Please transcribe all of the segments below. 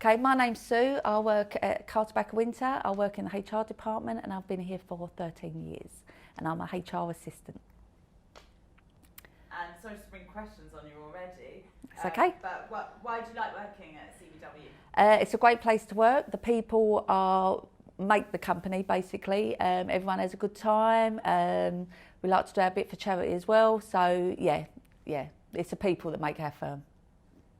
Okay, my name's Sue. I work at Carter Backer Winter. I work in the HR department and I've been here for 13 years and I'm a HR assistant. And sorry to bring questions on you already. It's okay. But why do you like working at CBW? It's a great place to work. The people make the company basically. Everyone has a good time. We like to do our bit for charity as well. So yeah, it's the people that make our firm.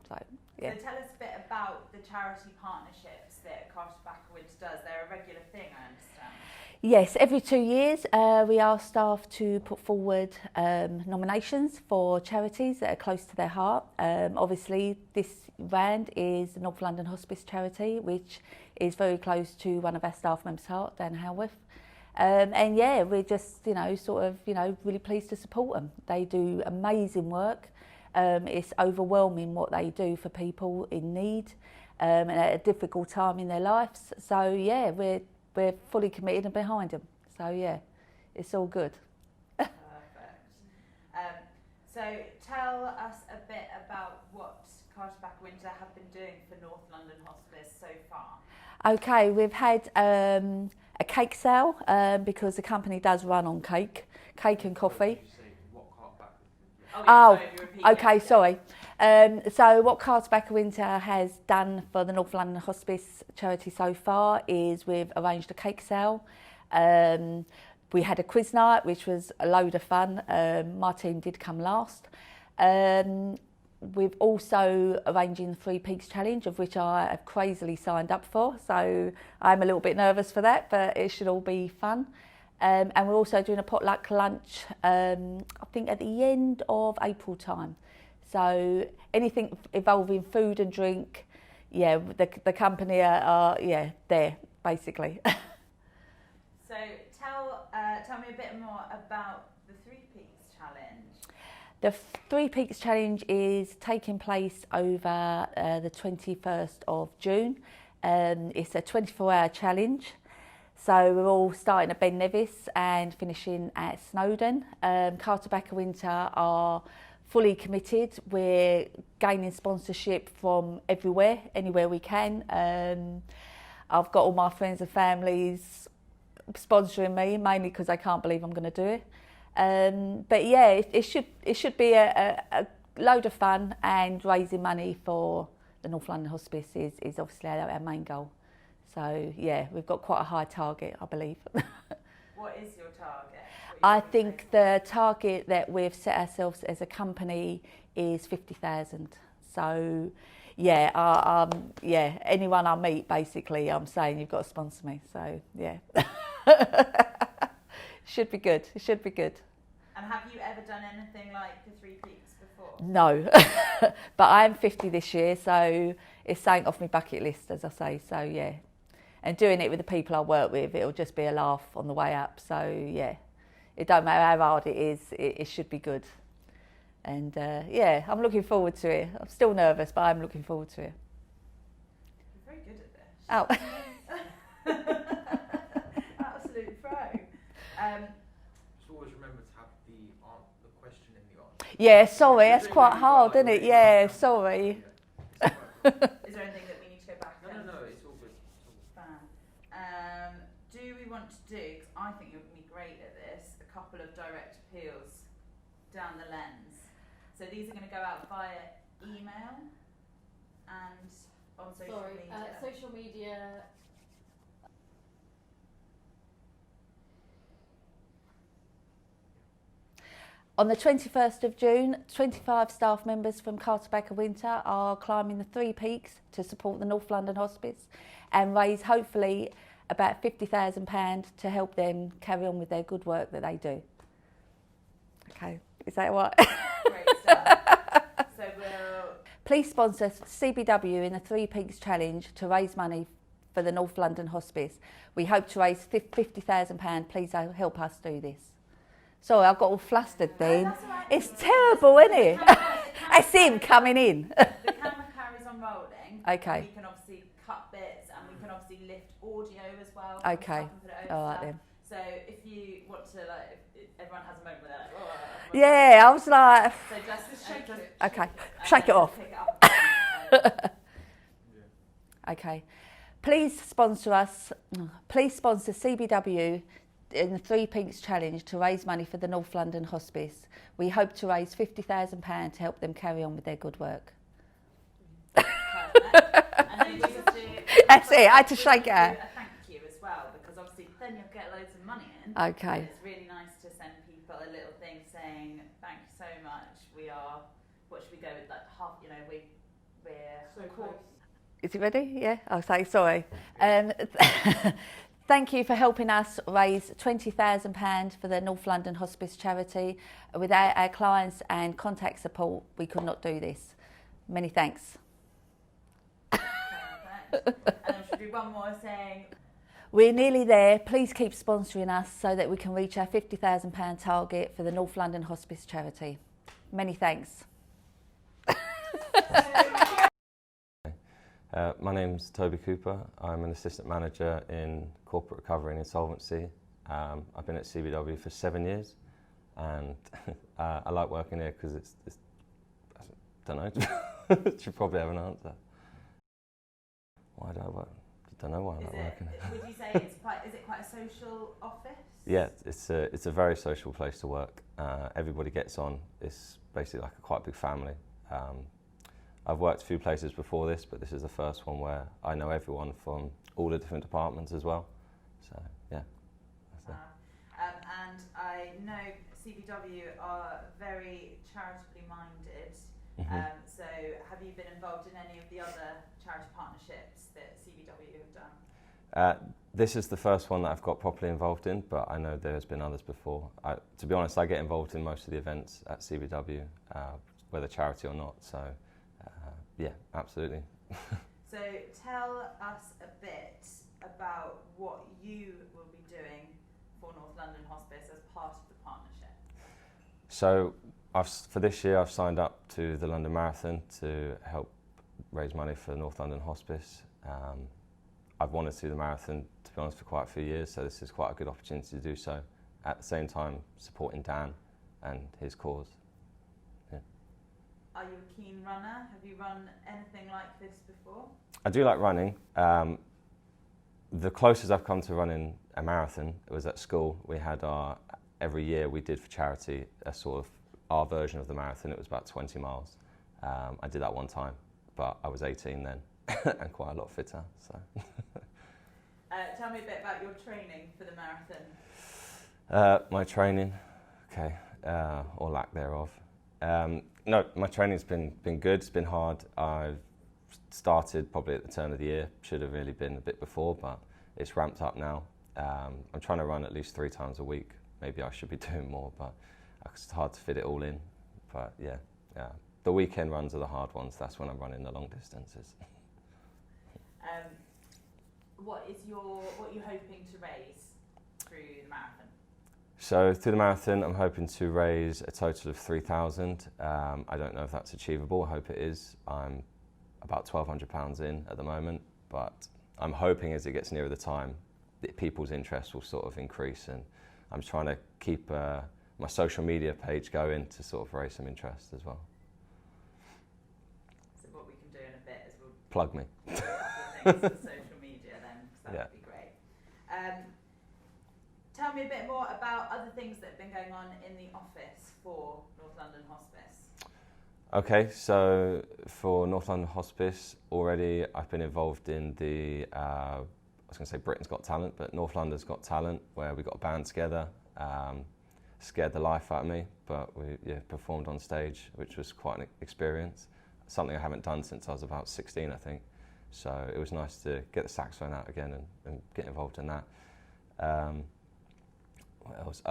So yeah. So tell us a bit about the charity partnerships that Carter Backer Winter does. They're a regular thing, I understand. Yes, every 2 years we ask staff to put forward nominations for charities that are close to their heart. Obviously this round is the North London Hospice charity, which is very close to one of our staff members' heart, Dan Howarth. And yeah, we're just, really pleased to support them. They do amazing work. It's overwhelming what they do for people in need and at a difficult time in their lives. So yeah, we're fully committed and behind them. So yeah, it's all good. Perfect. So tell us a bit about what Carter Backer Winter have been doing for North London Hospice so far. Okay, we've had a cake sale because the company does run on cake and coffee. Sorry. So what Carter Backer Winter has done for the North London Hospice charity so far is we've arranged a cake sale. We had a quiz night, which was a load of fun. My team did come last. We've also arranging the 3 Peaks Challenge, of which I have crazily signed up for. So I'm a little bit nervous for that, but it should all be fun. And we're also doing a potluck lunch, I think at the end of April time. So anything involving food and drink, yeah, the company are there basically. So tell me a bit more about the 3 Peaks Challenge. The 3 Peaks Challenge is taking place over the 21st of June. It's a 24-hour challenge. So we're all starting at Ben Nevis and finishing at Snowdon. Carter Backer Winter are fully committed. We're gaining sponsorship from everywhere, anywhere we can. I've got all my friends and families sponsoring me, mainly because they can't believe I'm going to do it. But yeah, it should be a load of fun, and raising money for the North London Hospice is obviously our main goal. So yeah, we've got quite a high target, I believe. What is your target? I think the target that we've set ourselves as a company is 50,000. So yeah, anyone I meet, basically, I'm saying you've got to sponsor me. So yeah, should be good. It should be good. And have you ever done anything like the 3 Peaks before? No, but I'm 50 this year, so it's something off my bucket list, as I say. So yeah. And doing it with the people I work with, it'll just be a laugh on the way up. So yeah, it don't matter how hard it is, it should be good. And yeah, I'm looking forward to it. I'm still nervous, but I'm looking forward to it. You're very good at this. Oh. Absolute pro. Just always remember to have the question in the answer. Yeah, sorry, that's quite hard, isn't it? Yeah, sorry. Is there anything that we need to go back and... No, it's all good. Fan. Do we want to do, because I think you're going to be great at this, a couple of direct appeals down the lens. So these are going to go out via email and on social media. Social media. On the 21st of June, 25 staff members from Carter Backer Winter are climbing the 3 Peaks to support the North London Hospice and raise hopefully about £50,000 to help them carry on with their good work that they do. Okay, is that what? Great stuff. So Please sponsor CBW in the 3 Peaks Challenge to raise money for the North London Hospice. We hope to raise £50,000. Please help us do this. Sorry, I got all flustered then. that's all right. It's terrible, isn't it? That's him coming in. the camera carries on rolling. Okay. We can obviously cut bits and we can obviously lift audio as well. Okay. And put it over All right stuff. then. So if you want to, if everyone has a moment where they're like, oh, Yeah, I was like, So just shake it. okay, shake it off. Pick it up. Okay. Please sponsor us. Please sponsor CBW in the Three Pinks Challenge to raise money for the North London Hospice. We hope to raise £50,000 to help them carry on with their good work. Perfect. And then we just do. That's it, I had to shake do it. a thank you as well, because obviously then you'll get loads of money in. Okay. And it's really nice to send people a little thing saying thank you so much. We are. What should we go with? Like half. You know, we're. So close. Is it ready? Yeah, I'll say sorry. Thank you for helping us raise £20,000 for the North London Hospice charity. Without our clients and contact support, we could not do this. Many thanks. Perfect. And then should we do one more saying. We're nearly there. Please keep sponsoring us so that we can reach our £50,000 target for the North London Hospice charity. Many thanks. My name's Toby Cooper. I'm an assistant manager in corporate recovery and insolvency. I've been at CBW for 7 years, and I like working here because it's I don't know. Should probably have an answer. Why do I work? I don't know why I like working here. Would you say is it quite a social office? Yeah, it's a very social place to work. Everybody gets on. It's basically like quite a big family. I've worked a few places before this, but this is the first one where I know everyone from all the different departments as well. So, yeah. That's it. And I know CBW are very charitably minded. Mhm. So have you been involved in any of the other charity partnerships that CBW have done? This is the first one that I've got properly involved in, but I know there's been others before. To be honest, I get involved in most of the events at CBW, whether charity or not. So, yeah, absolutely. So tell us a bit about what you will be doing for North London Hospice as part of the partnership. So for this year, I've signed up to the London Marathon to help raise money for North London Hospice. I've wanted to do the marathon, to be honest, for quite a few years, so this is quite a good opportunity to do so. At the same time, supporting Dan and his cause. Yeah. Are you a keen runner? Have you run anything like this before? I do like running. The closest I've come to running a marathon was at school. We had every year we did for charity a sort of our version of the marathon. It was about 20 miles. I did that one time, but I was 18 then and quite a lot fitter. So. Tell me a bit about your training for the marathon. My training, okay, or lack thereof. No, my training's been good. It's been hard. I've started probably at the turn of the year. Should have really been a bit before, but it's ramped up now. I'm trying to run at least 3 times a week. Maybe I should be doing more, but it's hard to fit it all in. But yeah, the weekend runs are the hard ones. That's when I'm running the long distances. What are you hoping to raise through the marathon? So through the marathon, I'm hoping to raise a total of 3,000. I don't know if that's achievable. I hope it is. I'm about £1,200 in at the moment, but I'm hoping as it gets nearer the time, that people's interest will sort of increase, and I'm trying to keep my social media page going to sort of raise some interest as well. So what we can do in a bit is we'll Plug me. do a couple of things for social media then, because that Yeah. would be great. Tell me a bit more about other things that have been going on in the office for North London Hospice. Okay, so for North London Hospice, already I've been involved in the, I was going to say Britain's Got Talent, but North London's Got Talent, where we got a band together. Scared the life out of me, but we performed on stage, which was quite an experience. Something I haven't done since I was about 16, I think. So it was nice to get the saxophone out again and get involved in that. What else?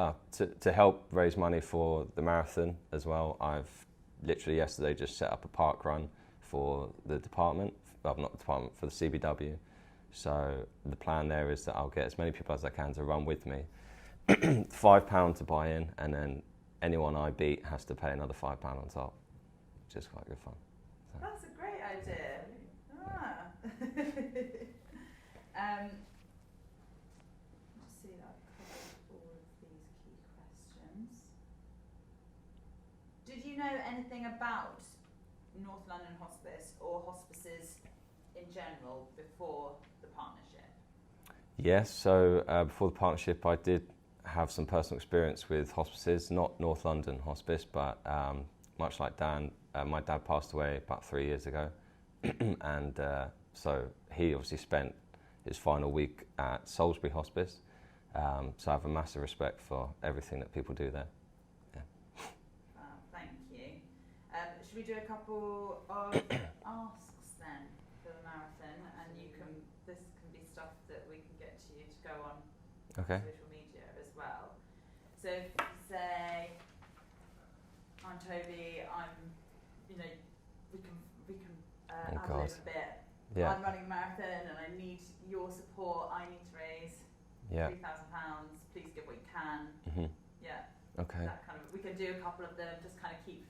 To help raise money for the marathon as well, I've literally yesterday just set up a park run for the department, well, not the department, for the CBW. So the plan there is that I'll get as many people as I can to run with me. £5 to buy in, and then anyone I beat has to pay another £5 on top, which is quite good fun. So. That's a great idea. Just see that I've covered all of these key questions. Did you know anything about North London Hospice or hospices in general before the partnership? Yes, so before the partnership I did have some personal experience with hospices, not North London Hospice, but much like Dan, my dad passed away about 3 years ago, and so he obviously spent his final week at Salisbury Hospice, so I have a massive respect for everything that people do there. Thank you. Should we do a couple of asks then for the marathon, and this can be stuff that we can get to you to go on Okay. social media as well. So if you say, I'm Toby, we can add a God. little bit. Yeah. I'm running a marathon and I need your support. I need to raise Yeah. £3,000. Please give what you can. Mhm. Yeah. Okay. That kind of, we can do a couple of them. Just kind of keep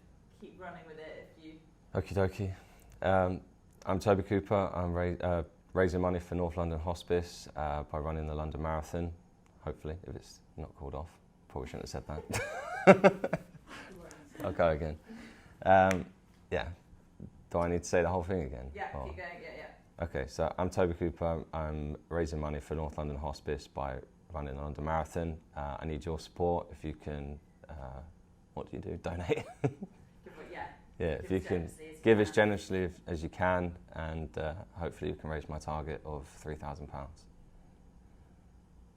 running with it if you. Okie dokie. I'm Toby Cooper. I'm raising money for North London Hospice by running the London Marathon. Hopefully, if it's not called off. Probably shouldn't have said that. I'll go again. Yeah. Do I need to say the whole thing again? Yeah. Or- Keep going. Yeah. Okay, so I'm Toby Cooper. I'm raising money for North London Hospice by running the London Marathon. I need your support. If you can, what do you do? Donate. Yeah, if you can give as generously as you can, and hopefully you can raise my target of £3,000.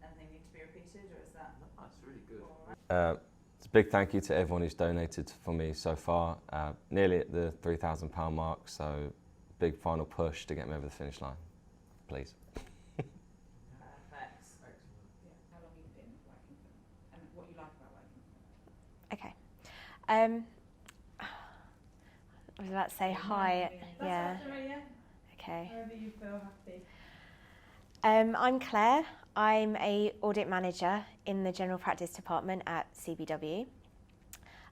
Anything need to be repeated, or is that? That's really good. All right? It's a big thank you to everyone who's donated for me so far. Nearly at the £3,000 mark, so big final push to get me over the finish line, please. Perfect. Excellent. Yeah, how long you've been working for them and what you like about working for them. Okay. I was about to say hi. Yeah. That's after, yeah. Okay. However you feel happy. I'm Claire. I'm a audit manager in the general practice department at CBW.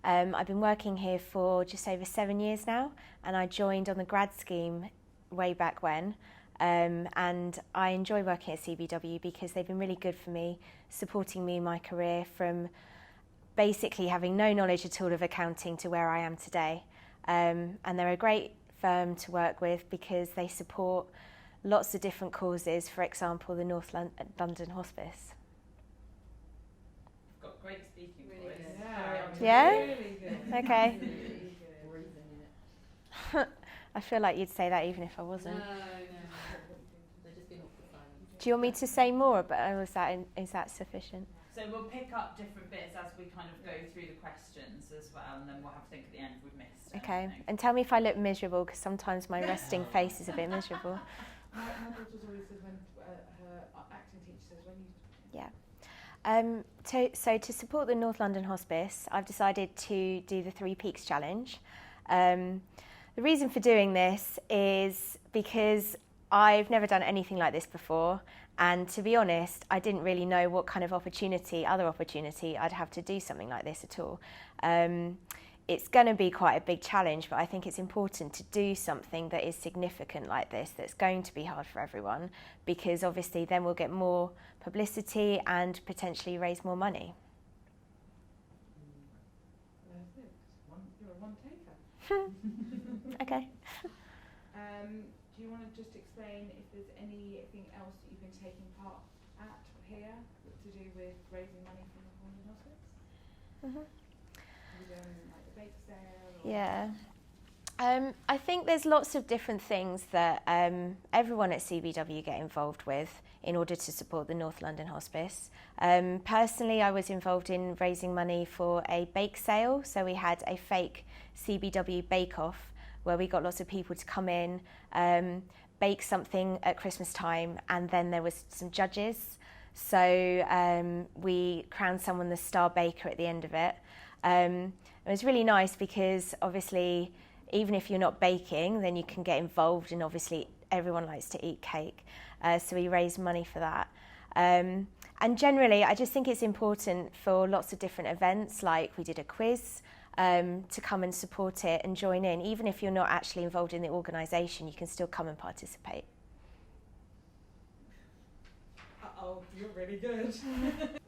I've been working here for just over 7 years now, and I joined on the grad scheme way back when. And I enjoy working at CBW because they've been really good for me, supporting me in my career from basically having no knowledge at all of accounting to where I am today. And they're a great firm to work with because they support lots of different causes, for example, the North London Hospice. You've got great speaking Really voice. good. Very on Yeah? Really good. Okay. Really good. Breathing in it. I feel like you'd say that even if I wasn't. No. They're just being awful silent. Do you want me to say more, or is that sufficient? So we'll pick up different bits as we kind of go through the questions as well, and then we'll have to think at the end if we've missed Okay. anything. And tell me if I look miserable, because sometimes my resting face is a bit miserable. My daughter's always says when her acting teacher says when you. So to support the North London Hospice, I've decided to do the Three Peaks Challenge. The reason for doing this is because I've never done anything like this before, and to be honest, I didn't really know what kind of other opportunity I'd have to do something like this at all. It's going to be quite a big challenge, but I think it's important to do something that is significant like this, that's going to be hard for everyone, because obviously then we'll get more publicity and potentially raise more money. You're a one taker. Okay. Do you want to just explain if there's anything else that you've been taking part at here to do with raising money for the London Hospice? Mhm. Are you doing like the bake sale? Or Yeah. I think there's lots of different things that everyone at CBW get involved with in order to support the North London Hospice. Personally, I was involved in raising money for a bake sale. So we had a fake CBW bake-off where we got lots of people to come in, bake something at Christmas time, and then there was some judges. So we crowned someone the star baker at the end of it. It was really nice because obviously, even if you're not baking, then you can get involved, and obviously everyone likes to eat cake. So we raised money for that. And generally, I just think it's important for lots of different events, like we did a quiz, to come and support it and join in. Even if you're not actually involved in the organisation, you can still come and participate. Uh-oh, you're really good.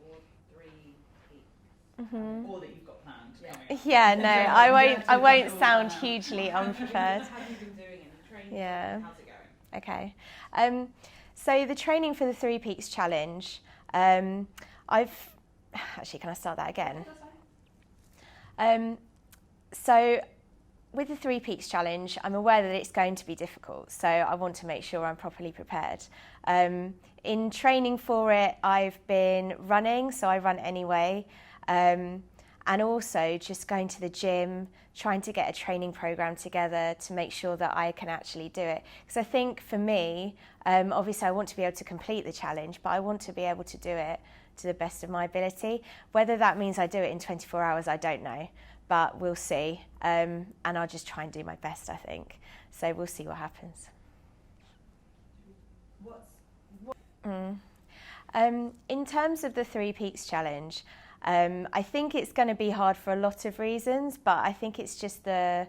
Or 3 peaks. Mhm. Or that you've got planned. coming up. Yeah, no, I won't sound hugely unprepared. Have you been doing any training? Yeah. How's it going? Okay. So the training for the Three Peaks Challenge, actually, can I start that again? So with the Three Peaks Challenge, I'm aware that it's going to be difficult, so I want to make sure I'm properly prepared. In training for it, I've been running, so I run anyway, and also just going to the gym, trying to get a training program together to make sure that I can actually do it. Because I think for me, obviously I want to be able to complete the challenge, but I want to be able to do it to the best of my ability. Whether that means I do it in 24 hours, I don't know, but we'll see. And I'll just try and do my best, I think. So we'll see what happens. In terms of the Three Peaks Challenge, I think it's going to be hard for a lot of reasons, but I think it's just the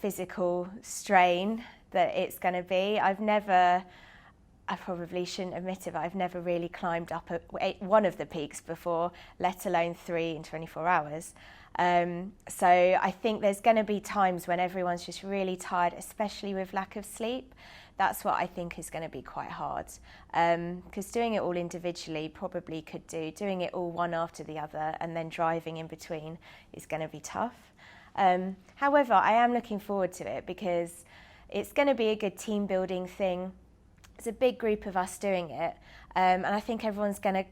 physical strain that it's going to be. I probably shouldn't admit it, but I've never really climbed up one of the peaks before, let alone 3 in 24 hours. So I think there's going to be times when everyone's just really tired, especially with lack of sleep. That's what I think is going to be quite hard. Because doing it all individually probably could do. Doing it all one after the other and then driving in between is going to be tough. However, I am looking forward to it because it's going to be a good team building thing. It's a big group of us doing it. And I think everyone's going to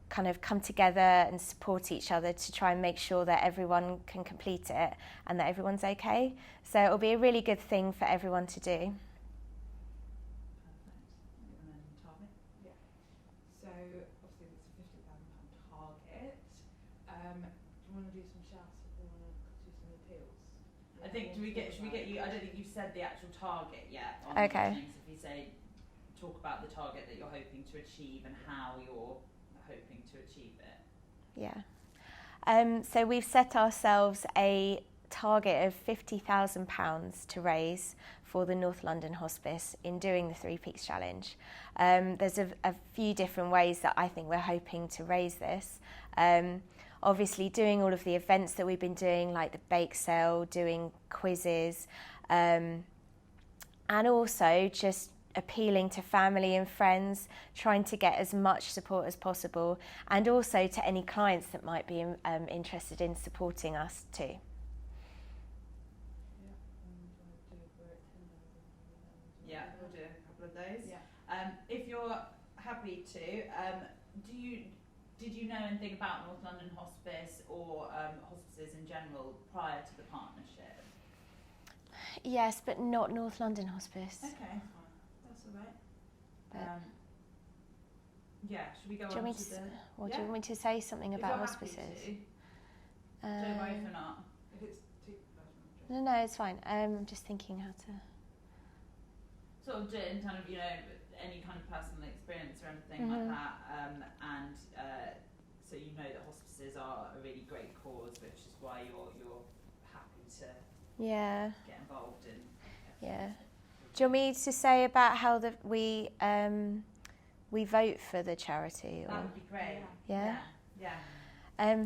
kind of come together and support each other to try and make sure that everyone can complete it and that everyone's okay. So it'll be a really good thing for everyone to do. So obviously it's a £50,000 target. Do you want to do some shouts if we want to do some appeals? I think, should we get you, I don't think you've said the actual target yet. Okay. Things. If you say, talk about the target that you're hoping to achieve and how you're hoping to achieve it. Yeah. So we've set ourselves a target of £50,000 to raise for the North London Hospice in doing the Three Peaks Challenge. There's a few different ways that I think we're hoping to raise this. Obviously doing all of the events that we've been doing, like the bake sale, doing quizzes, and also just appealing to family and friends, trying to get as much support as possible, and also to any clients that might be interested in supporting us too. Yeah, we'll do a couple of those. Yeah. If you're happy to, did you know anything about North London Hospice or hospices in general prior to the partnership? Yes, but not North London Hospice. Okay, that's all right. But Yeah, should we go do you on want to me the... do you want me to say something If about you're happy hospices? to, don't worry if not. If it's too personal. No, it's fine. I'm just thinking how to. Sort of doing kind of, any kind of personal experience or anything like that, and so you know that hospices are a really great cause, which is why you're happy to get involved in. Yeah. Do you want me to say about how we vote for the charity? That would be great. Yeah. Yeah.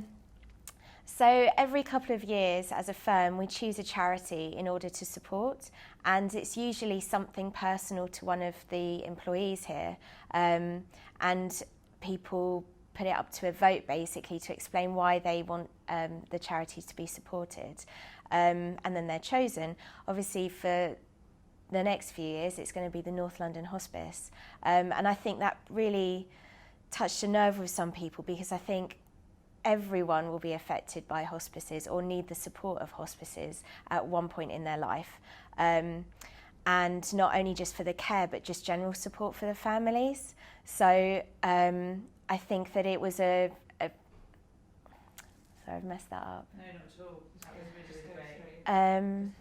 So every couple of years as a firm we choose a charity in order to support, and it's usually something personal to one of the employees here, and people put it up to a vote basically to explain why they want the charity to be supported, and then they're chosen. Obviously for the next few years it's going to be the North London Hospice, and I think that really touched a nerve with some people, because I think everyone will be affected by hospices or need the support of hospices at one point in their life, and not only just for the care but just general support for the families. So I think that it was sorry, I've messed that up. No, not at all. That was really great.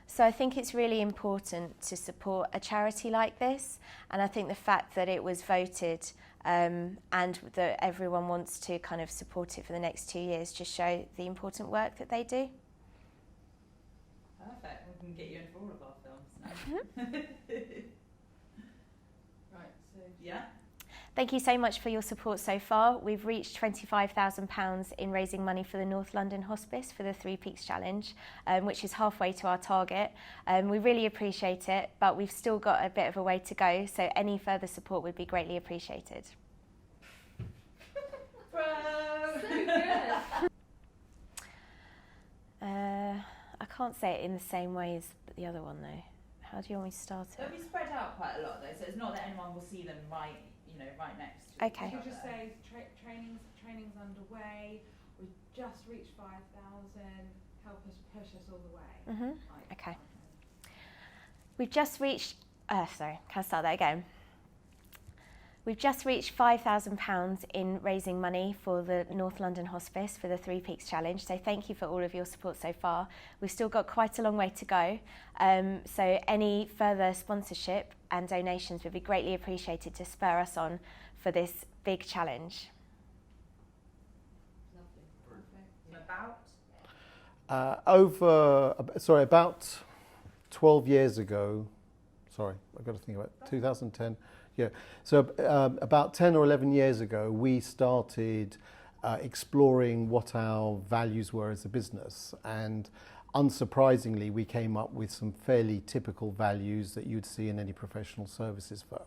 So I think it's really important to support a charity like this, and I think the fact that it was voted and that everyone wants to kind of support it for the next 2 years just show the important work that they do. Perfect. We can get you in for all of our films now. Right, so... Yeah? Thank you so much for your support so far. We've reached £25,000 in raising money for the North London Hospice for the Three Peaks Challenge, which is halfway to our target. We really appreciate it, but we've still got a bit of a way to go, so any further support would be greatly appreciated. Bro! So good. I can't say it in the same way as the other one though. How do you want me to start They'll it? be spread out quite a lot though, so it's not that anyone will see them right, right next to Okay. each You other. could just say training's underway. We've just reached 5,000. Help us push us all the way. Mhm. Like, Okay. We've just reached. Sorry, can I start that again? We've just reached £5,000 in raising money for the North London Hospice for the Three Peaks Challenge. So thank you for all of your support so far. We've still got quite a long way to go. So any further sponsorship and donations would be greatly appreciated to spur us on for this big challenge. About 12 years ago, I've got to think about 2010. Yeah, so about 10 or 11 years ago, we started exploring what our values were as a business, and unsurprisingly, we came up with some fairly typical values that you'd see in any professional services firm.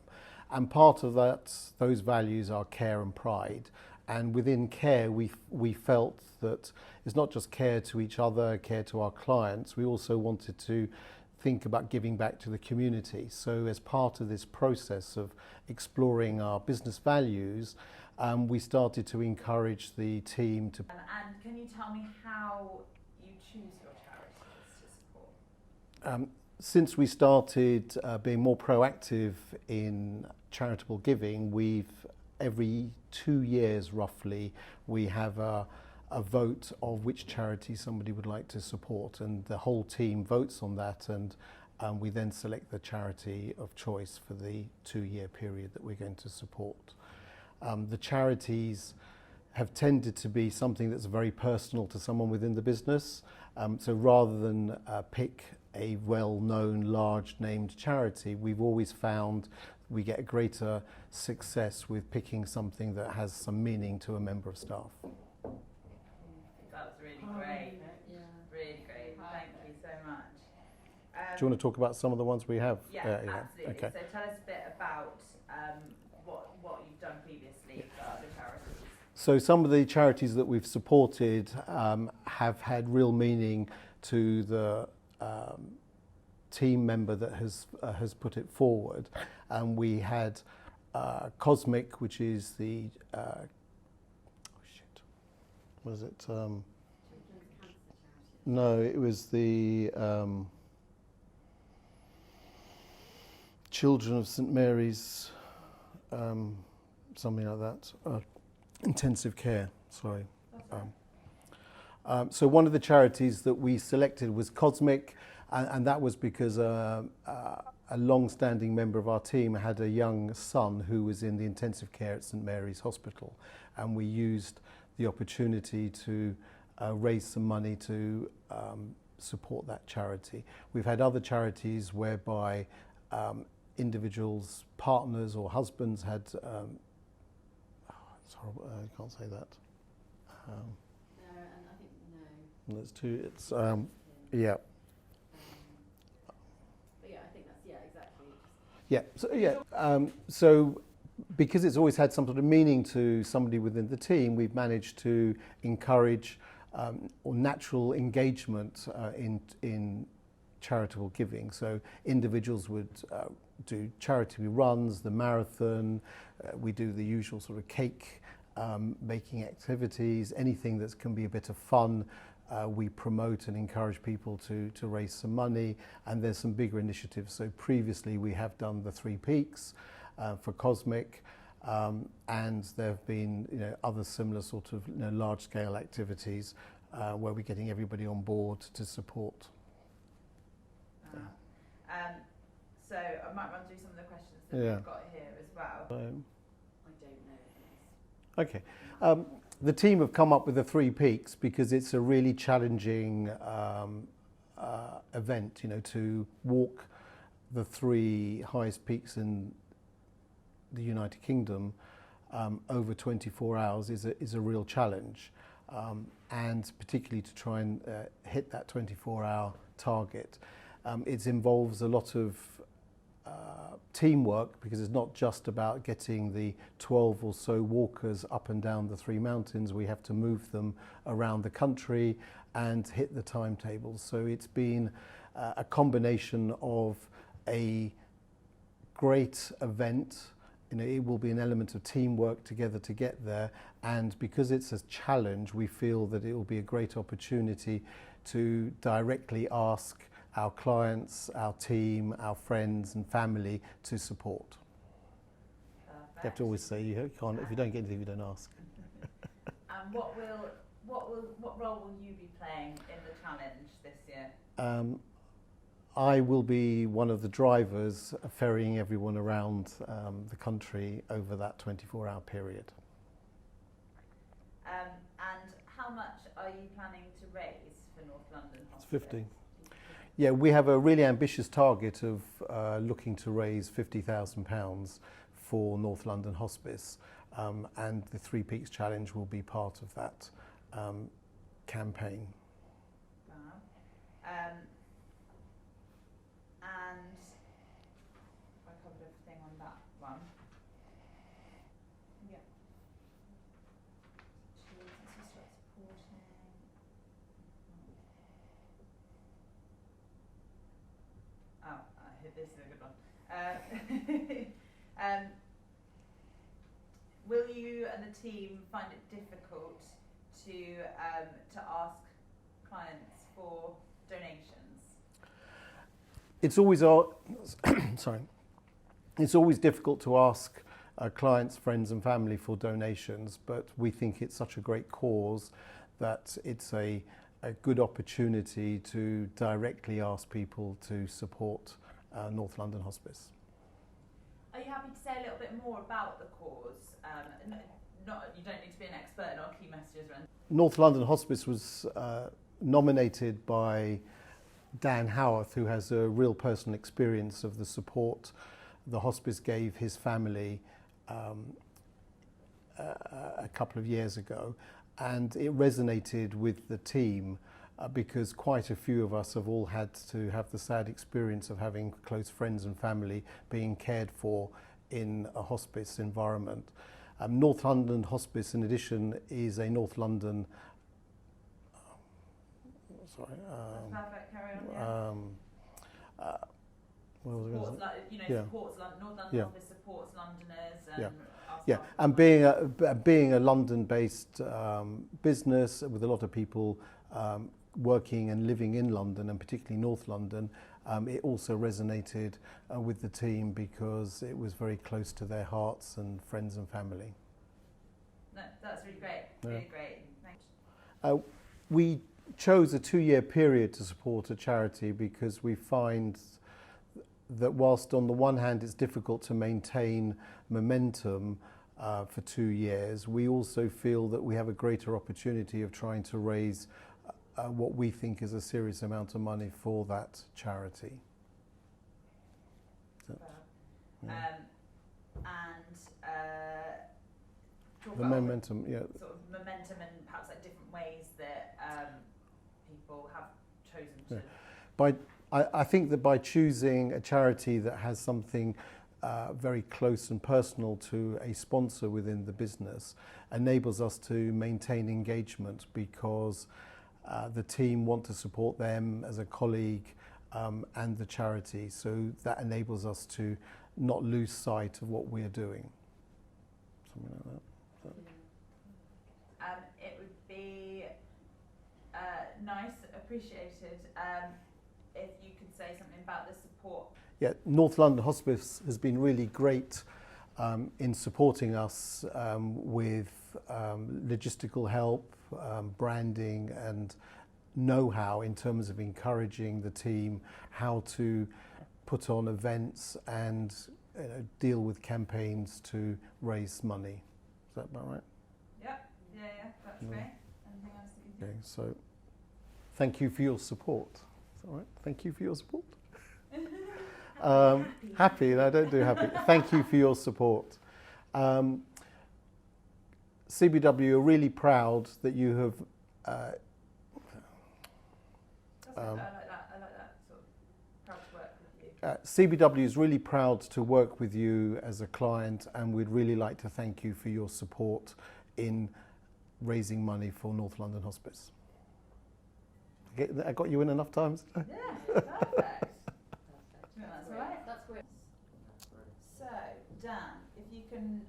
And part of those values are care and pride. And within care, we felt that it's not just care to each other, care to our clients. We also wanted to think about giving back to the community. So as part of this process of exploring our business values, we started to encourage the team to... And can you tell me how you choose your charities to support? Since we started being more proactive in charitable giving, every 2 years roughly, we have a vote of which charity somebody would like to support, and the whole team votes on that, and we then select the charity of choice for the 2-year period that we're going to support. The charities have tended to be something that's very personal to someone within the business, so rather than pick a well-known, large-named charity, we've always found we get a greater success with picking something that has some meaning to a member of staff. That was really great. Really great. Thank you so much. Do you want to talk about some of the ones we have? Yeah, absolutely. Okay. So tell us a bit about what you've done previously for other charities. So some of the charities that we've supported have had real meaning to the team member that has put it forward. And we had Cosmic, which is the was it? No, it was the Children of St Mary's, something like that. Intensive care. Sorry. So one of the charities that we selected was Cosmic, and that was because a long-standing member of our team had a young son who was in the intensive care at St Mary's Hospital, and we used the opportunity to raise some money to support that charity. We've had other charities whereby individuals, partners or husbands had, it's horrible, I can't say that. No, and I think no. That's too, it's, yeah. But yeah, I think that's, yeah, exactly. So because it's always had some sort of meaning to somebody within the team, we've managed to encourage or natural engagement in charitable giving. So individuals would do charity runs, the marathon, we do the usual sort of cake making activities, anything that can be a bit of fun. We promote and encourage people to raise some money, and there's some bigger initiatives. So previously we have done the Three Peaks for Cosmic, and there have been other similar sort of large-scale activities where we're getting everybody on board to support. So I might run through some of the questions that we've got here as well. I don't know. Okay. The team have come up with the Three Peaks because it's a really challenging event, to walk the 3 highest peaks in the United Kingdom over 24 hours is a real challenge, and particularly to try and hit that 24-hour target. It involves a lot of teamwork, because it's not just about getting the 12 or so walkers up and down the 3 mountains. We have to move them around the country and hit the timetables. So it's been a combination of a great event. You know, it will be an element of teamwork together to get there, and because it's a challenge, we feel that it will be a great opportunity to directly ask our clients, our team, our friends and family to support. You have to always say you can't, if you don't get anything, you don't ask. And what role will you be playing in the challenge this year? I will be one of the drivers ferrying everyone around the country over that 24-hour period. And how much are you planning to raise for North London Hospice? It's 50. Yeah, we have a really ambitious target of looking to raise £50,000 for North London Hospice, and the Three Peaks Challenge will be part of that campaign. And I covered everything on that one. Yeah. This is a good one. Will you and the team find it difficult to ask clients for donations? It's always sorry. It's always difficult to ask clients, friends and family for donations, but we think it's such a great cause that it's a good opportunity to directly ask people to support North London Hospice. Are you happy to say a little bit more about the cause? You don't need to be an expert in our key messages or anything. North London Hospice was nominated by Dan Howarth, who has a real personal experience of the support the hospice gave his family a couple of years ago, and it resonated with the team because quite a few of us have all had to have the sad experience of having close friends and family being cared for in a hospice environment. North London Hospice, in addition, is a North London perfect, carry on, supports North London Hospice supports Londoners and and being a London-based business with a lot of people working and living in London, and particularly North London, it also resonated with the team because it was very close to their hearts and friends and family. No, that's really great. Really great. Thanks. We chose a 2-year period to support a charity because we find that whilst on the one hand it's difficult to maintain momentum for 2 years, we also feel that we have a greater opportunity of trying to raise what we think is a serious amount of money for that charity. Talk the about momentum, sort of momentum and perhaps like different ways that people have chosen to. I think that by choosing a charity that has something very close and personal to a sponsor within the business enables us to maintain engagement, because the team want to support them as a colleague and the charity, so that enables us to not lose sight of what we are doing. Something like that. It would be nice, appreciated, if you could say something about the support. Yeah, North London Hospice has been really great in supporting us with logistical help, branding and know-how in terms of encouraging the team how to put on events and deal with campaigns to raise money. Is that about right? Yep. Yeah, that's great. Anything else that you think? Okay, so thank you for your support. Is that right? Thank you for your support. Happy, and I don't do happy. Thank you for your support. CBW are really proud that you have That's good. I like that. I like that sort of proud to work with you. CBW is really proud to work with you as a client, and we'd really like to thank you for your support in raising money for North London Hospice. I got you in enough times? Yeah, perfect. No, that's all right. That's great. So, Dan, if you can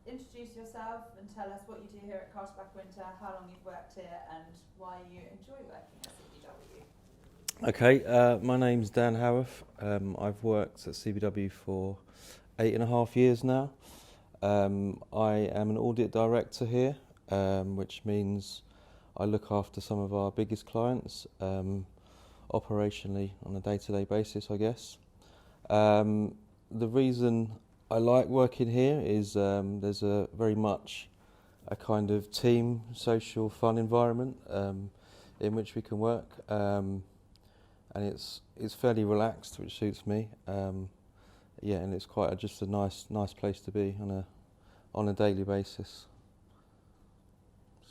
introduce yourself and tell us what you do here at Castleback Winter, how long you've worked here, and why you enjoy working at CBW. Okay, my name's Dan Howarth. I've worked at CBW for 8.5 years now. I am an audit director here, which means I look after some of our biggest clients operationally on a day-to-day basis, I guess. The reason I like working here is there's a very much a kind of team, social, fun environment in which we can work, and it's fairly relaxed, which suits me. Yeah, and it's quite just a nice place to be on a daily basis.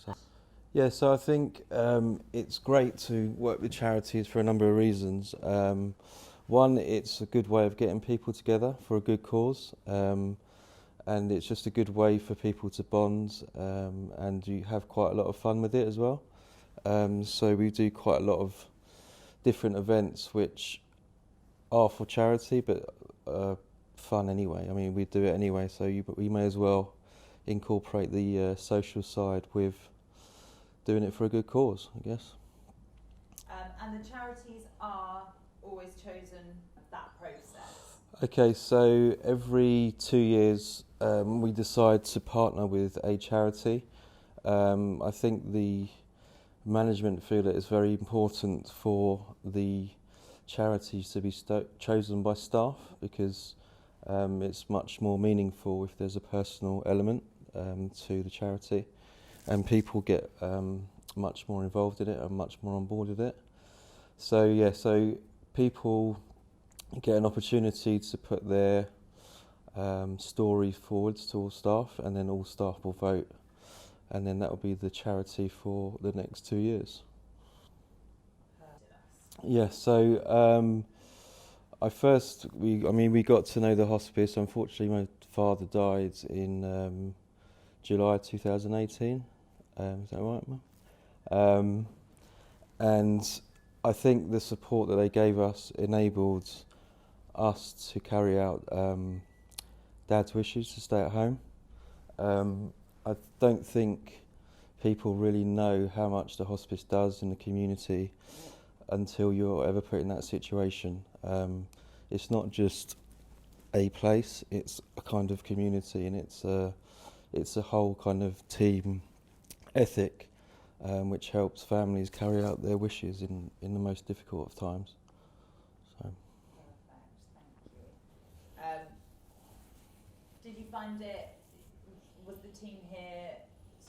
So, yeah, so I think it's great to work with charities for a number of reasons. One, it's a good way of getting people together for a good cause, and it's just a good way for people to bond, and you have quite a lot of fun with it as well. So we do quite a lot of different events which are for charity, but fun anyway. I mean, we do it anyway, so we may as well incorporate the social side with doing it for a good cause, I guess. And the charities are always chosen that process. Okay, so every 2 years we decide to partner with a charity. I think the management feel that it's very important for the charities to be chosen by staff, because it's much more meaningful if there's a personal element to the charity, and people get much more involved in it and much more on board with it. So yeah, so people get an opportunity to put their story forward to all staff, and then all staff will vote, and then that will be the charity for the next 2 years. Yeah, so we got to know the hospice. Unfortunately, my father died in July 2018. Is that right, Mum? And I think the support that they gave us enabled us to carry out Dad's wishes to stay at home. I don't think people really know how much the hospice does in the community until you're ever put in that situation. It's not just a place, it's a kind of community, and it's a whole kind of team ethic which helps families carry out their wishes in the most difficult of times. So. Perfect, thank you. Did you find was the team here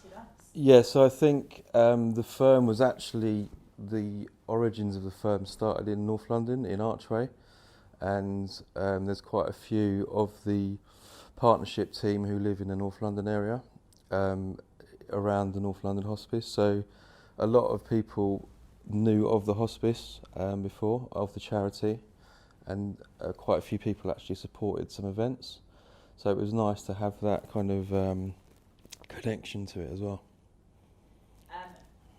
to us? Yeah, so I think the firm was actually, the origins of the firm started in North London, in Archway, and there's quite a few of the partnership team who live in the North London area, around the North London Hospice. So a lot of people knew of the hospice before, of the charity, and quite a few people actually supported some events. So it was nice to have that kind of connection to it as well.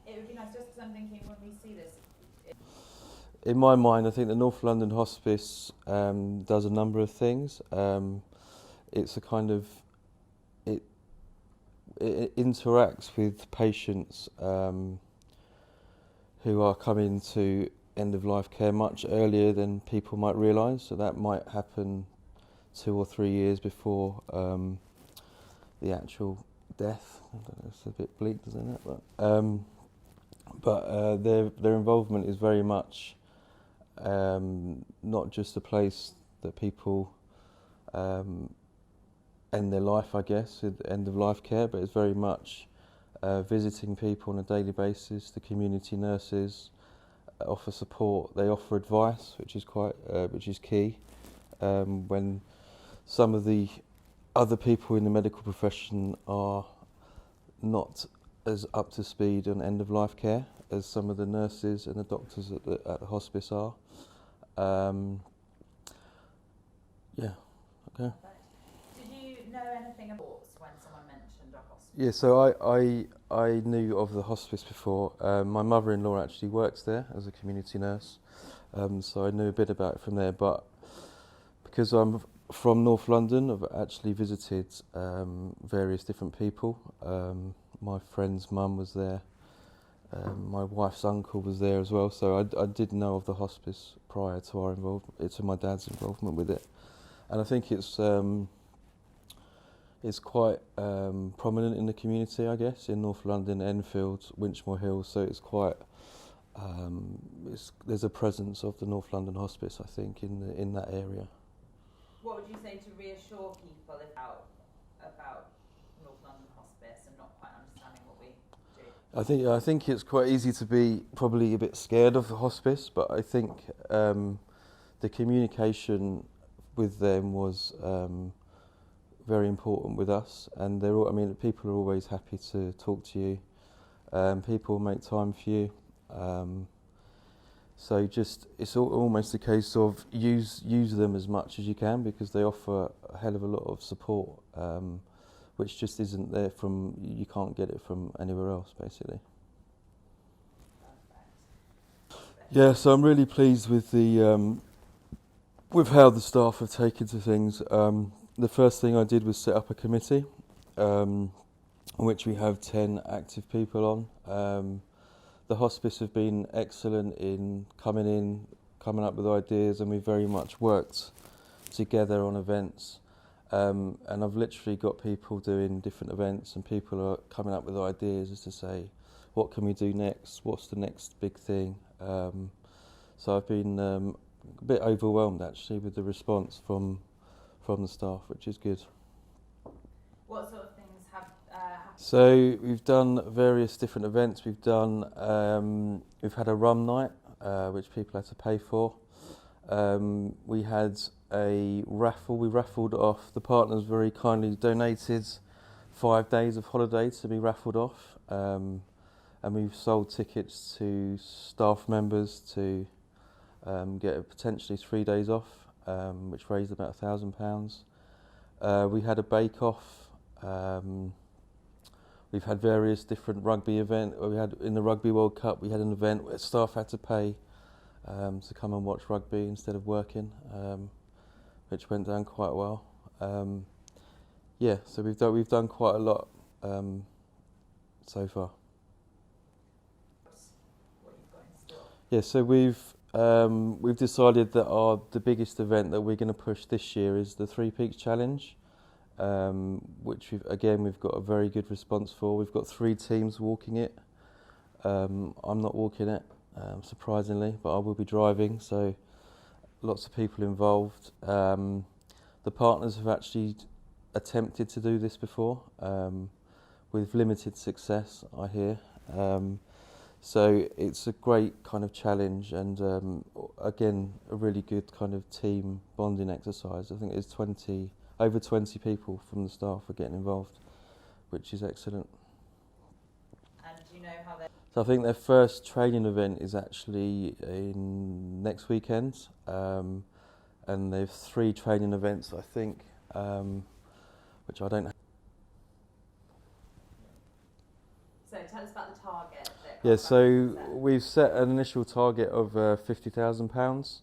It would be nice, just because I'm thinking when we see this. In my mind, I think the North London Hospice does a number of things. It's a kind of, it interacts with patients who are coming to end-of-life care much earlier than people might realise. So that might happen 2 or 3 years before the actual death. I don't know, it's a bit bleak, doesn't it? But their involvement is very much not just a place that people end their life, I guess, with end-of-life care, but it's very much visiting people on a daily basis. The community nurses offer support. They offer advice, which is key. When some of the other people in the medical profession are not as up to speed on end of life care as some of the nurses and the doctors at the hospice are. Yeah. Okay. Did you know anything about when someone mentioned a hospice? Yeah, so I knew of the hospice before. My mother-in-law actually works there as a community nurse, so I knew a bit about it from there. But because I'm from North London, I've actually visited various different people. My friend's mum was there. My wife's uncle was there as well, so I did know of the hospice prior to to my dad's involvement with it, and I think it's quite prominent in the community, I guess, in North London, Enfield, Winchmore Hill. So it's quite there's a presence of the North London Hospice, I think, in that area. What would you say to reassure people about North London Hospice and not quite understanding what we do? I think it's quite easy to be probably a bit scared of the hospice, but I think the communication with them was very important with us, and people are always happy to talk to you. People make time for you. So it's almost a case of use them as much as you can, because they offer a hell of a lot of support, which just isn't there you can't get it from anywhere else, basically. Yeah, so I'm really pleased with with how the staff have taken to things. The first thing I did was set up a committee, on which we have 10 active people on. The hospice have been excellent in coming up with ideas, and we've very much worked together on events. And I've literally got people doing different events, and people are coming up with ideas as to say, what can we do next? What's the next big thing? So I've been a bit overwhelmed actually with the response from the staff, which is good. What sort of things have happened? So we've done various different events. We've had a rum night, which people had to pay for. We had a raffle. We raffled off. The partners very kindly donated 5 days of holiday to be raffled off, and we've sold tickets to staff members to get potentially 3 days off, which raised about £1,000. We had a bake-off. We've had various different rugby events. We had in the Rugby World Cup, we had an event where staff had to pay to come and watch rugby instead of working, which went down quite well. So we've done quite a lot so far. What you've got in store? Yeah, so we've decided that the biggest event that we're going to push this year is the Three Peaks Challenge, which we've got a very good response for. We've got 3 teams walking it. I'm not walking it, surprisingly, but I will be driving, so lots of people involved. The partners have actually attempted to do this before, with limited success, I hear. So it's a great kind of challenge, and again, a really good kind of team bonding exercise. I think there's over 20 people from the staff are getting involved, which is excellent. And do you know how they... So I think their first training event is actually in next weekend, and they've 3 training events, I think, which I don't have. So tell us about the target. Yeah, so we've set an initial target of £50,000.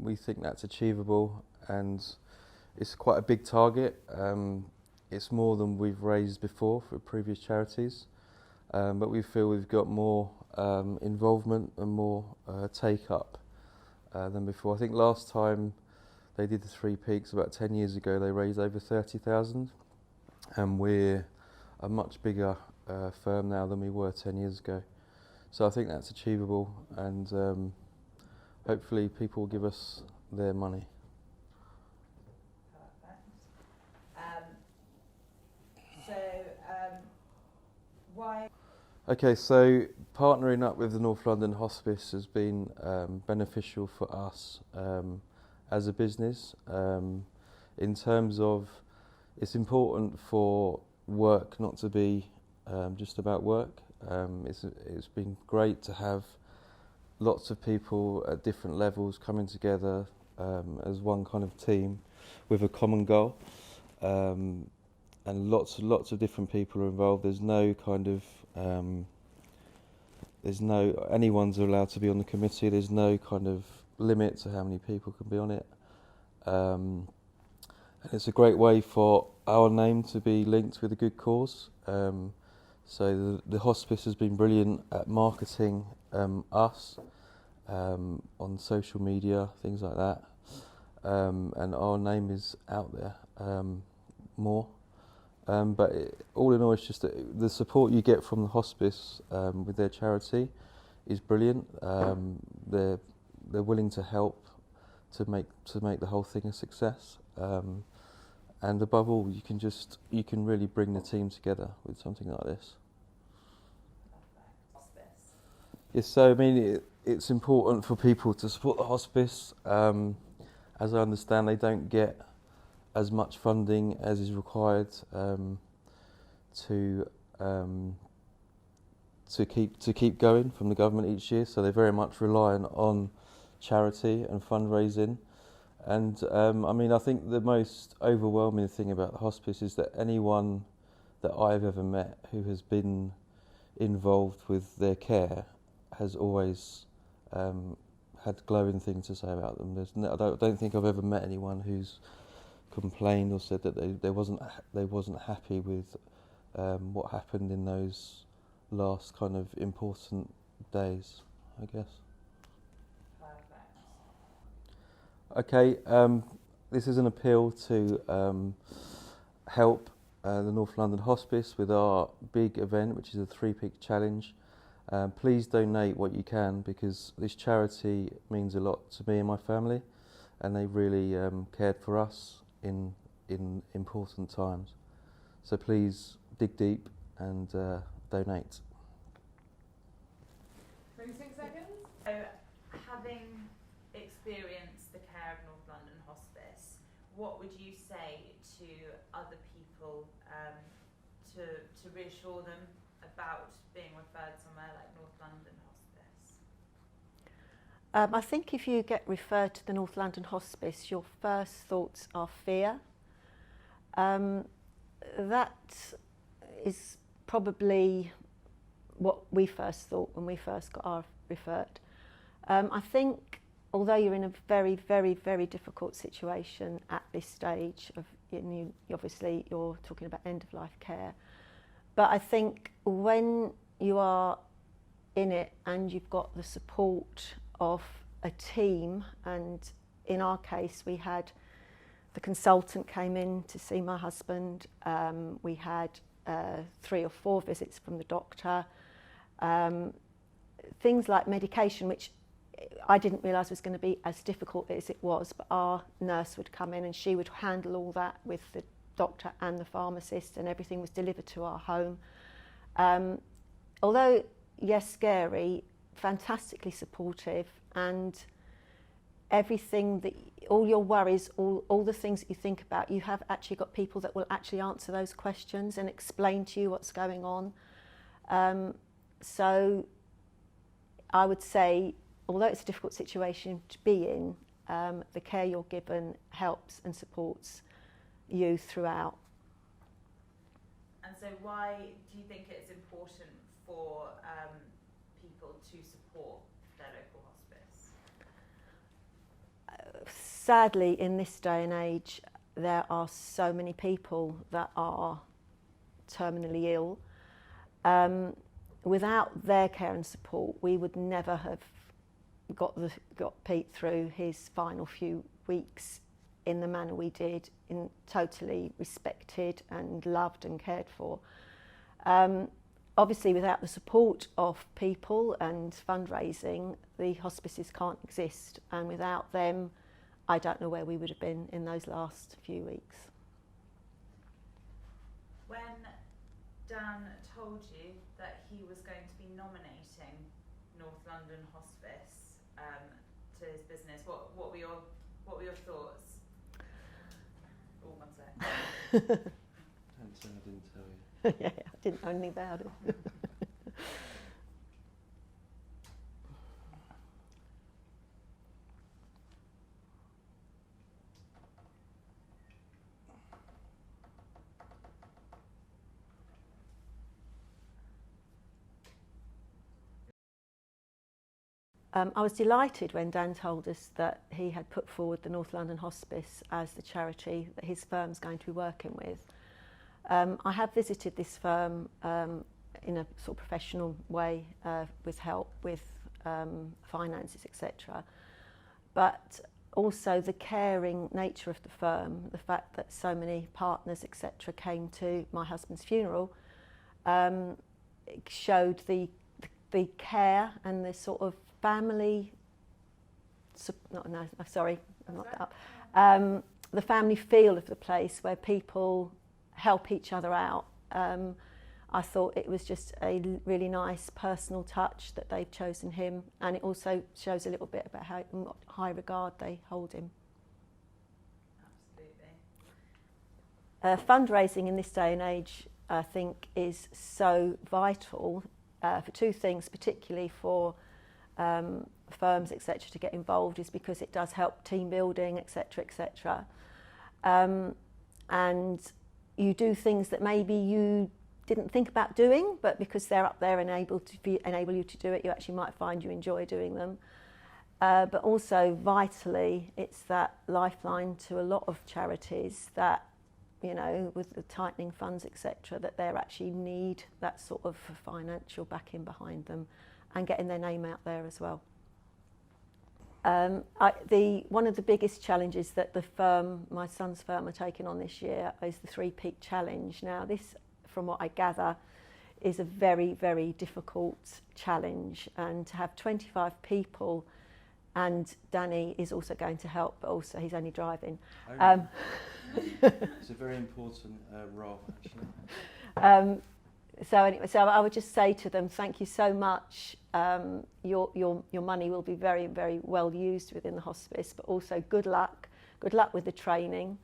We think that's achievable, and it's quite a big target. It's more than we've raised before for previous charities, but we feel we've got more involvement and more take-up than before. I think last time they did the Three Peaks about 10 years ago, they raised over 30,000, and we're a much bigger firm now than we were 10 years ago. So I think that's achievable, and hopefully people will give us their money. Why? Okay, so partnering up with the North London Hospice has been beneficial for us as a business, in terms of it's important for work not to be just about work. It's been great to have lots of people at different levels coming together as one kind of team with a common goal, and lots of different people are involved. There's no kind of anyone's allowed to be on the committee. There's no kind of limit to how many people can be on it. And it's a great way for our name to be linked with a good cause. So the hospice has been brilliant at marketing us on social media, things like that. And our name is out there more. But all in all, it's just that the support you get from the hospice with their charity is brilliant. They're willing to help to make the whole thing a success. And above all, you can really bring the team together with something like this. Hospice. Yes, so I mean it's important for people to support the hospice. As I understand, they don't get as much funding as is required to keep going from the government each year. So they're very much reliant on charity and fundraising. And I mean, I think the most overwhelming thing about the hospice is that anyone that I've ever met who has been involved with their care has always had glowing things to say about them. I don't think I've ever met anyone who's complained or said that they wasn't happy with what happened in those last kind of important days, I guess. Okay, this is an appeal to help the North London Hospice with our big event, which is the Three Peaks Challenge. Please donate what you can, because this charity means a lot to me and my family, and they really cared for us in important times. So please dig deep and donate. 26 seconds. So, having experienced the care of North London Hospice, what would you say to other people to reassure them about being referred somewhere like North London Hospice? I think if you get referred to the North London Hospice, your first thoughts are fear. That is probably what we first thought when we first got our referred. I think although you're in a very, very, very difficult situation at this stage of, obviously you're talking about end of life care, but I think when you are in it and you've got the support of a team, and in our case we had the consultant came in to see my husband, we had 3 or 4 visits from the doctor, things like medication, which I didn't realise was going to be as difficult as it was, but our nurse would come in and she would handle all that with the doctor and the pharmacist, and everything was delivered to our home. Although, yes, scary, fantastically supportive, and everything that, all your worries, all the things that you think about, you have actually got people that will actually answer those questions and explain to you what's going on. So I would say, although it's a difficult situation to be in, the care you're given helps and supports you throughout. And so why do you think it's important for people to support their local hospice? Sadly, in this day and age, there are so many people that are terminally ill. Without their care and support, we would never have got Pete through his final few weeks in the manner we did, in totally respected and loved and cared for. Obviously, without the support of people and fundraising, the hospices can't exist, and without them, I don't know where we would have been in those last few weeks. When Dan told you that he was going to be nominating North London Hospice to his business, what were your thoughts? Oh, one sec. Don't say I didn't tell you. Yeah, I didn't know anything about it. I was delighted when Dan told us that he had put forward the North London Hospice as the charity that his firm's going to be working with. I have visited this firm in a sort of professional way with help with finances, etc. But also the caring nature of the firm, the fact that so many partners, etc., came to my husband's funeral, it showed the care and the sort of family, the family feel of the place where people help each other out. I thought it was just a really nice personal touch that they've chosen him, and it also shows a little bit about how in what high regard they hold him. Absolutely. Fundraising in this day and age, I think, is so vital for two things, particularly for firms, etc., to get involved, is because it does help team building, etc., etc. And you do things that maybe you didn't think about doing, but because they're up there and enable you to do it, you actually might find you enjoy doing them. But also, vitally, it's that lifeline to a lot of charities that, you know, with the tightening funds, etc., that they actually need that sort of financial backing behind them and getting their name out there as well. One of the biggest challenges that the firm, my son's firm, are taking on this year is the Three Peak Challenge. Now, this, from what I gather, is a very, very difficult challenge, and to have 25 people, and Danny is also going to help, but also he's only driving. It's a very important role, actually. So I would just say to them, thank you so much. Your money will be very, very well used within the hospice, but also good luck. Good luck with the training.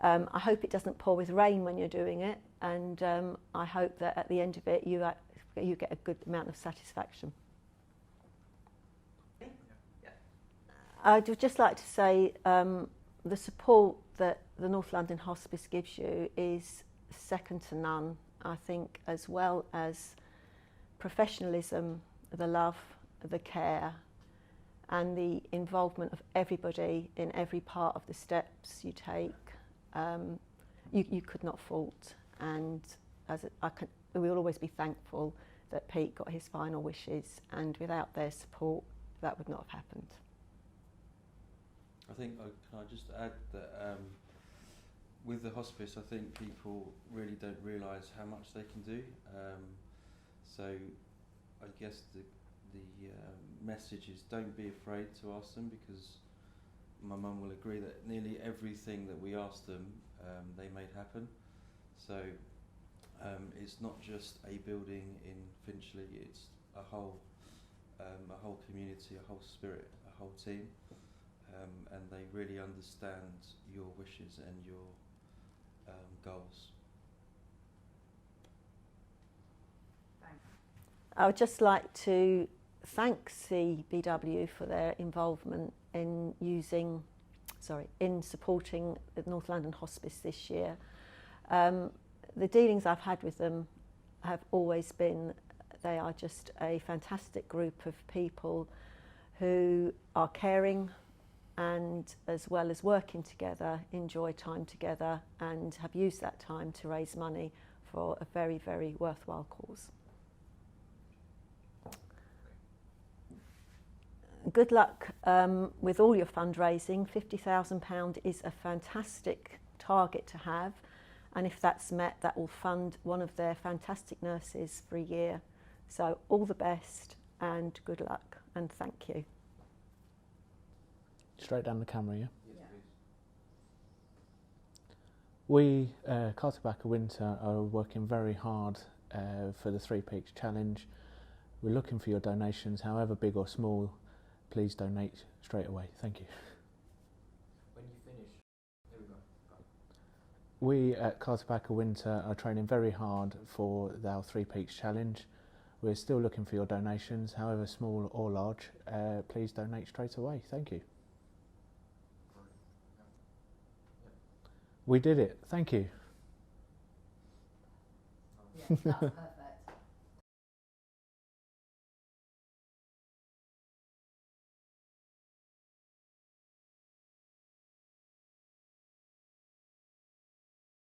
I hope it doesn't pour with rain when you're doing it, and I hope that at the end of it you get a good amount of satisfaction. I'd just like to say the support that the North London Hospice gives you is second to none. I think, as well as professionalism, the love, the care, and the involvement of everybody in every part of the steps you take, you could not fault. And we'll always be thankful that Pete got his final wishes, and without their support, that would not have happened. I think, can I just add that with the hospice, I think people really don't realise how much they can do. So I guess the message is don't be afraid to ask them, because my mum will agree that nearly everything that we ask them, they made happen. So it's not just a building in Finchley, it's a whole community, a whole spirit, a whole team. And they really understand your wishes and your goals. Thanks. I would just like to thank CBW for their involvement in supporting the North London Hospice this year. The dealings I've had with them have always been, they are just a fantastic group of people who are caring, and as well as working together, enjoy time together and have used that time to raise money for a very, very worthwhile cause. Good luck with all your fundraising. £50,000 is a fantastic target to have, and if that's met, that will fund one of their fantastic nurses for a year. So all the best and good luck, and thank you. Straight down the camera, yeah? Yeah. We, Carterbacker Winter, are working very hard for the Three Peaks Challenge. We're looking for your donations, however big or small. Please donate straight away. Thank you. When you finish, there we go. We at Carterbacker Winter are training very hard for our Three Peaks Challenge. We're still looking for your donations, however small or large. Please donate straight away. Thank you. We did it. Thank you. Yeah, that's perfect.